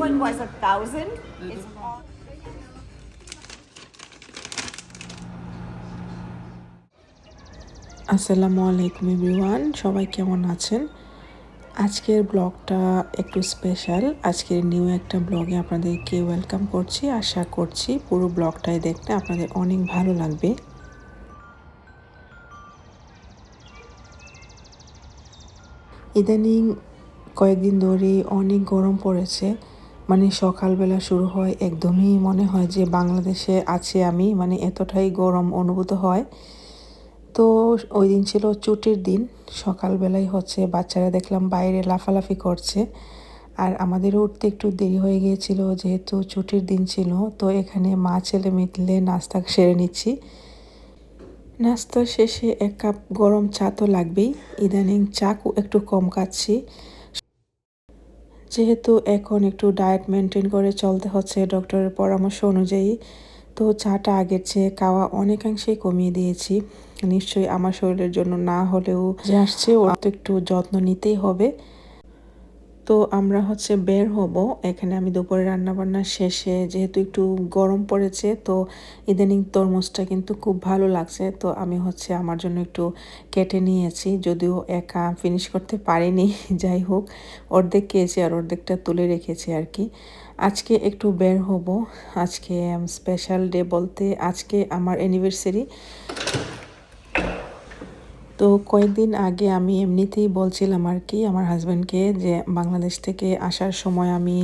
one was 1,000. It's all. আসসালামু আলাইকুম everyone, সবাই কেমন আছেন? আজকের ব্লগটা একটু স্পেশাল। আজকের নিউ একটা ব্লগে আপনাদেরকে ওয়েলকাম করছি। আশা করছি পুরো ব্লগটাই দেখতে আপনাদের অনেক ভালো লাগবে। ইদানিং কয়েকদিন ধরে অনেক গরম পড়েছে। মানে সকালবেলা শুরু হয়, একদমই মনে হয় যে বাংলাদেশে আছি আমি, মানে এতটাই গরম অনুভূত হয়। তো ওই দিন ছিল ছুটির দিন। সকালবেলায় বাচ্চারা দেখলাম বাইরে লাফালাফি করছে। আর আমাদেরও উঠতে একটু দেরি হয়ে গিয়েছিল, যেহেতু ছুটির দিন ছিল। তো এখানে মা ছেলে মিলে নাস্তা সেরে নিচ্ছি। নাস্তা শেষে 1 কাপ গরম চা তো লাগবেই। ইদানিং চা একটু কম খাচ্ছি, যেহেতু এখন একটু ডায়েট মেনটেন করে চলতে হচ্ছে ডক্টরের পরামর্শ অনুযায়ী। তো চাটা আগের চেয়ে খাওয়া অনেকাংশেই কমিয়ে দিয়েছি। নিশ্চয়ই আমার শরীরের জন্য না হলেও যে আসছে, ওর তো একটু যত্ন নিতেই হবে। তো আমরা বের হব। এখানে আমি দুপুরে রান্নাবান্না শেষে, যেহেতু একটু গরম পড়েছে, তো ইদানিং তরমুজটা কিন্তু খুব ভালো লাগছে। তো আমি আমার জন্য একটু কেটে নিয়েছি, যদিও একা ফিনিশ করতে পারিনি। যাই হোক, অর্ধেক খেয়েছি আর অর্ধেকটা তুলে রেখেছি আর কি। আজকে একটু বের হব। আজকে স্পেশাল ডে বলতে আজকে আমার অ্যানিভার্সারি। তো কয়েকদিন আগে আমি এমনিতেই বলছিলাম আর কি আমার হাজব্যান্ডকে, যে বাংলাদেশ থেকে আসার সময় আমি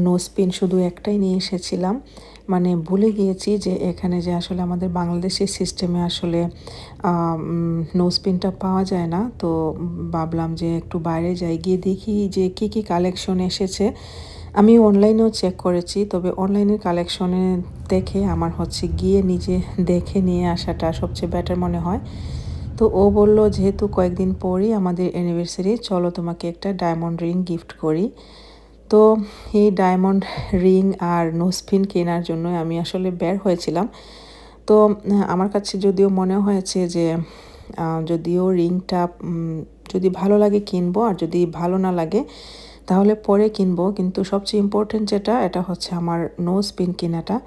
নোজপিন শুধু একটাই নিয়ে এসেছিলাম। মানে ভুলে গিয়েছি যে এখানে যে আসলে আমাদের বাংলাদেশের সিস্টেমে আসলে নোজপিনটা পাওয়া যায় না। তো ভাবলাম যে একটু বাইরে যাই, গিয়ে দেখি যে কী কী কালেকশন এসেছে। আমি অনলাইনেও চেক করেছি, তবে অনলাইনের কালেকশনে দেখে আমার গিয়ে নিজে দেখে নিয়ে আসাটা সবচেয়ে বেটার মনে হয়। তো ও বলল, যেহেতু কয়েকদিন পরই আমাদের অ্যানিভার্সারি, চলো তোমাকে একটা ডায়মন্ড রিং গিফট করি। তো এই ডায়মন্ড রিং আর নোজপিন কেনার জন্য আমি আসলে বের হয়েছিলাম। তো আমার কাছে যদিও মনে হয়েছে যে যদিও রিংটা যদি ভালো লাগে কিনবো, আর যদি ভালো না লাগে তাহলে পরে কিনবো। কিন্তু সবচেয়ে ইম্পর্টেন্ট যেটা, এটা আমার নোজপিন কেনাটা।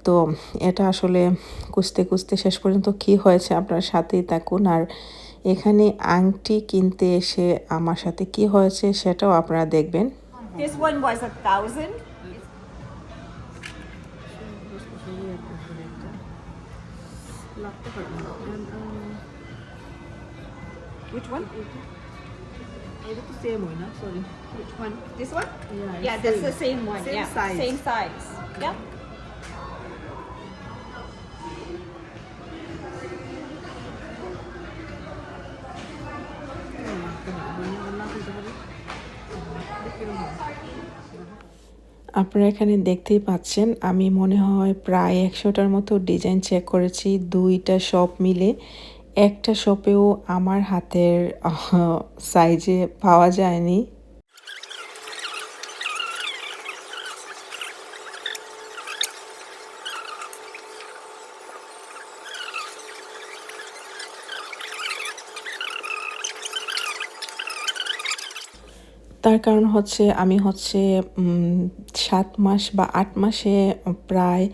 তো এটা আসলে খুঁজতে খুঁজতে শেষ পর্যন্ত কি হয়েছে আপনার সাথেই থাকুন। আর এখানে আংটি কিনতে এসে আমার সাথে কি হয়েছে সেটাও আপনারা দেখবেন। This one was 1,000. Which one? Same হয় না, sorry. Which one? This one? Yeah, Yeah, that's same. the same one. Same Yeah, size. same size. Yeah. আপনারা এখানে দেখতেই পাচ্ছেন, আমি মনে হয় প্রায় 100টার মতো ডিজাইন চেক করেছি, 2টা শপ মিলে। একটা শপেও আমার হাতের সাইজে পাওয়া যায়নি। তার কারণ আমি 7 মাস বা 8 মাসে প্রায়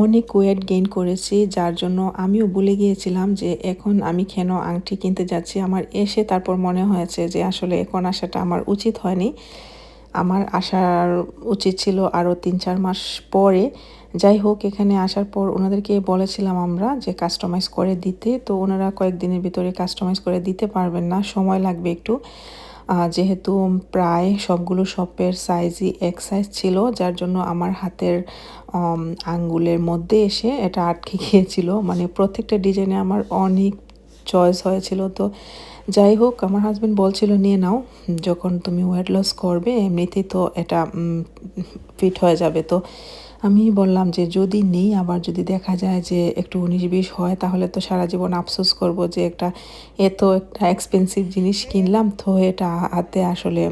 অনেক ওয়েট গেইন করেছি, যার জন্য আমিও ভুলে গিয়েছিলাম যে এখন আমি কেন আংটি কিনতে যাচ্ছি। আমার এসে তারপর মনে হয়েছে যে আসলে এখন আসাটা আমার উচিত হয়নি। আমার আসার উচিত ছিল আরও 3-4 মাস পরে। যাই হোক, এখানে আসার পর ওনাদেরকে বলেছিলাম আমরা যে কাস্টমাইজ করে দিতে। তো ওনারা কয়েকদিনের ভিতরে কাস্টমাইজ করে দিতে পারবেন না, সময় লাগবে একটু। যেহেতু প্রায় সবগুলো শপের সাইজই এক সাইজ ছিল, যার জন্য আমার হাতের আঙ্গুলের মধ্যে এসে এটা আটকে গিয়েছিল। মানে প্রত্যেকটা ডিজাইনে আমার অনেক চয়েস হয়েছিল। তো যাই হোক, আমার হাজব্যান্ড বলছিল নিয়ে নাও, যখন তুমি ওয়েট লস করবে এমনিতেই তো এটা ফিট হয়ে যাবে। তো আমি বললাম যে যদি নেই, আবার যদি দেখা যায় যে একটু 19-20 হয়, তাহলে তো সারা জীবন আফসোস করব যে একটা এক্সপেন্সিভ জিনিস কিনলাম, তো এটা হাতে আসলে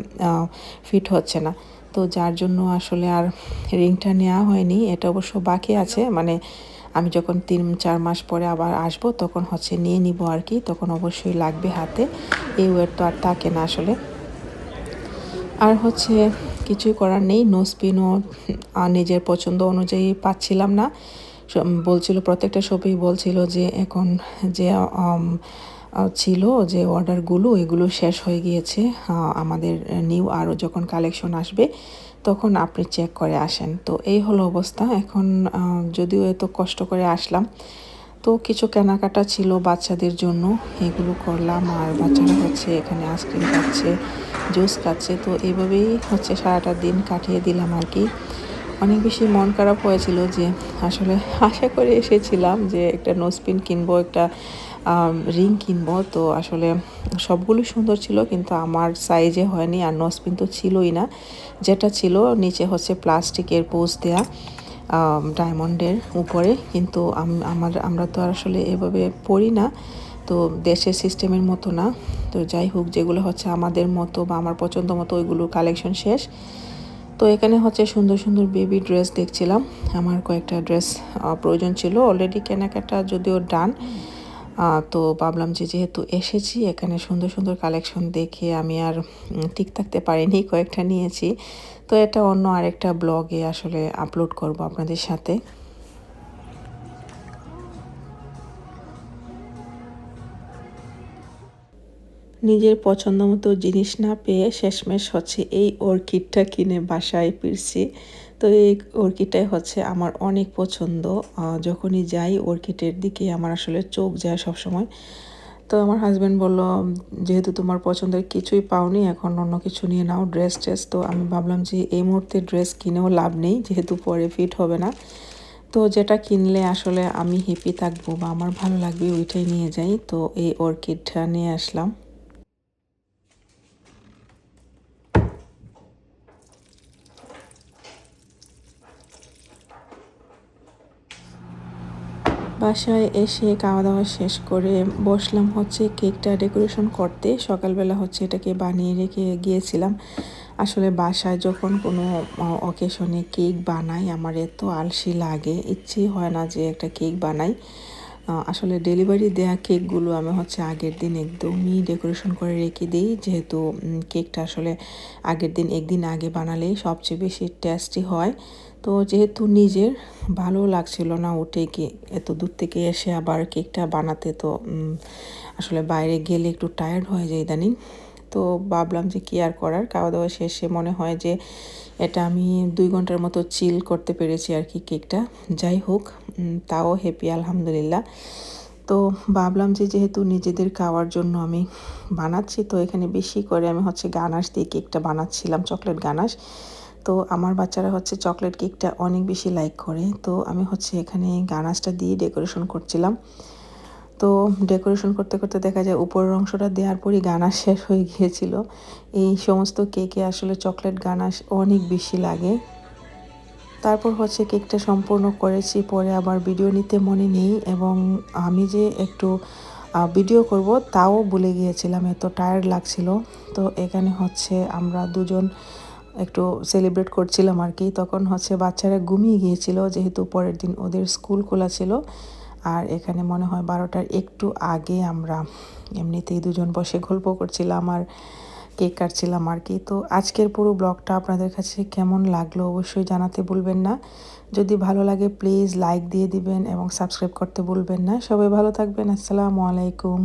ফিট হচ্ছে না। তো যার জন্য আসলে আর রিংটা নেওয়া হয়নি। এটা অবশ্য বাকি আছে, মানে আমি যখন 3-4 মাস পরে আবার আসবো তখন নিয়ে নিব আর কি। তখন অবশ্যই লাগবে হাতে, এই ওয়েট তো আর থাকে না আসলে। আর কিছুই করার নেই, নো স্পিনও নিজের পছন্দ অনুযায়ী পাচ্ছিলাম না। বলছিল প্রত্যেকটা শপেই বলছিল যে এখন যে ছিল যে অর্ডারগুলো এগুলো শেষ হয়ে গিয়েছে, আমাদের নিউ আরও যখন কালেকশন আসবে তখন আপনি চেক করে আসেন। তো এই হলো অবস্থা এখন। যদিও এত কষ্ট করে আসলাম, তো কিছু কেনাকাটা ছিল বাচ্চাদের জন্য, এগুলো করলাম। আর বাচ্চারা হচ্ছে এখানে আইসক্রিম খাচ্ছে, জুস খাচ্ছে, তো এইভাবেই হচ্ছে সারাটা দিন কাটিয়ে দিলাম আর কি। অনেক বেশি মন খারাপ হয়েছিল যে আসলে আশা করে এসেছিলাম যে একটা নোজপিন কিনবো, একটা রিং কিনবো, তো আসলে সবগুলো সুন্দর ছিল কিন্তু আমার সাইজে হয়নি। আর নোজপিন তো ছিলই না, যেটা ছিল নিচে হচ্ছে প্লাস্টিকের পোজ দেয়া ডায়মন্ডের উপরে, কিন্তু আমরা তো আর আসলে এভাবে পড়ি না, তো দেশের সিস্টেমের মতো না। তো যাই হোক, যেগুলো হচ্ছে আমাদের মতো বা আমার পছন্দ মতো ওইগুলো কালেকশন শেষ। তো এখানে হচ্ছে সুন্দর সুন্দর বেবি ড্রেস দেখছিলাম, আমার কয়েকটা ড্রেস প্রয়োজন ছিল, অলরেডি কেনাকাটা যদিও ডান। তো ভাবলাম যে যেহেতু এসেছি এখানে সুন্দর সুন্দর কালেকশন দেখে আমি আর ঠিক থাকতে পারিনি, কয়েকটা নিয়েছি। তো এটা অন্য আরেকটা ব্লগে আসলে আপলোড করব আপনাদের সাথে। নিজের পছন্দ মতো জিনিস না পেয়ে শেষমেশ হচ্ছে এই অর্কিডটা কিনে বাসায় ফিরছি। তো এই অর্কিডটাই হচ্ছে আমার অনেক পছন্দ, যখনই যাই অর্কিডের দিকে আমার আসলে চোখ যায় সবসময়। তো আমার হাজব্যান্ড বলল, যেহেতু তোমার পছন্দের কিছুই পাওনি এখন অন্য কিছু নিয়ে নাও, ড্রেস ট্রেস। তো আমি ভাবলাম যে এই মুহূর্তে ড্রেস কিনেও লাভ নেই, যেহেতু পরে ফিট হবে না। তো যেটা কিনলে আসলে আমি হ্যাপি থাকবো বা আমার ভালো লাগবে ওইটাই নিয়ে যাই। তো এই অর্কিডটা নিয়ে আসলাম। বাসায় এসে খাওয়া দাওয়া শেষ করে বসলাম হচ্ছে কেকটা ডেকোরেশন করতে। সকালবেলা হচ্ছে এটাকে বানিয়ে রেখে গিয়েছিলাম। আসলে বাসায় যখন কোনো অকেশনে কেক বানাই আমার এত আলসি লাগে, ইচ্ছেই হয় না যে একটা কেক বানাই। আসলে ডেলিভারি দেয়া কেকগুলো আমি হচ্ছে আগের দিন একদমই ডেকোরেশন করে রেখে দিই, যেহেতু কেকটা আসলে আগের দিন একদিন আগে বানালেই সবচেয়ে বেশি টেস্টি হয়। তো যেহেতু নিজের ভালো লাগছিল না উঠে গিয়ে এত দূর থেকে এসে আবার কেকটা বানাতে, তো আসলে বাইরে গেলে একটু টায়ার্ড হয়ে যায় ইদানিং। তো ভাবলাম যে কী আর করার, খাওয়া দাওয়া শেষে মনে হয় যে এটা আমি 2 ঘন্টার মতো চিল করতে পেরেছি আর কি কেকটা। যাই হোক, তাও হ্যাপি আলহামদুলিল্লাহ। তো ভাবলাম যে যেহেতু নিজেদের খাওয়ার জন্য আমি বানাচ্ছি, তো এখানে বেশি করে আমি হচ্ছে গানাশ দিয়ে কেকটা বানাচ্ছিলাম, চকলেট গানাশ। তো আমার বাচ্চারা হচ্ছে চকলেট কেকটা অনেক বেশি লাইক করে, তো আমি হচ্ছে এখানে গানাশটা দিয়ে ডেকোরেশন করছিলাম। তো ডেকোরেশন করতে করতে দেখা যায় উপরের অংশটা দেওয়ার পরই গানাশ শেষ হয়ে গিয়েছিল। এই সমস্ত কেকে আসলে চকলেট গানাশ অনেক বেশি লাগে। তারপর হচ্ছে কেকটা সম্পূর্ণ করেছি, পরে আবার ভিডিও নিতে মনে নেই এবং আমি যে একটু ভিডিও করব তাও ভুলে গিয়েছিলাম, এত টায়ার্ড লাগছিল। তো এখানে হচ্ছে আমরা দুজন একটু সেলিব্রেট করছিলাম আর কি। তখন হচ্ছে বাচ্চারা ঘুমিয়ে গিয়েছিল, যেহেতু পরের দিন ওদের স্কুল খোলা ছিল। আর এখানে মনে হয় 12টার একটু আগে আমরা এমনিতেই দুজন বসে গল্প করছিলাম আর কেক কাটছিলাম আর কি। তো আজকের পুরো ব্লগটা আপনাদের কাছে কেমন লাগলো অবশ্যই জানাতে ভুলবেন না। যদি ভালো লাগে প্লিজ লাইক দিয়ে দিবেন এবং সাবস্ক্রাইব করতে ভুলবেন না। সবাই ভালো থাকবেন। আসসালামু আলাইকুম।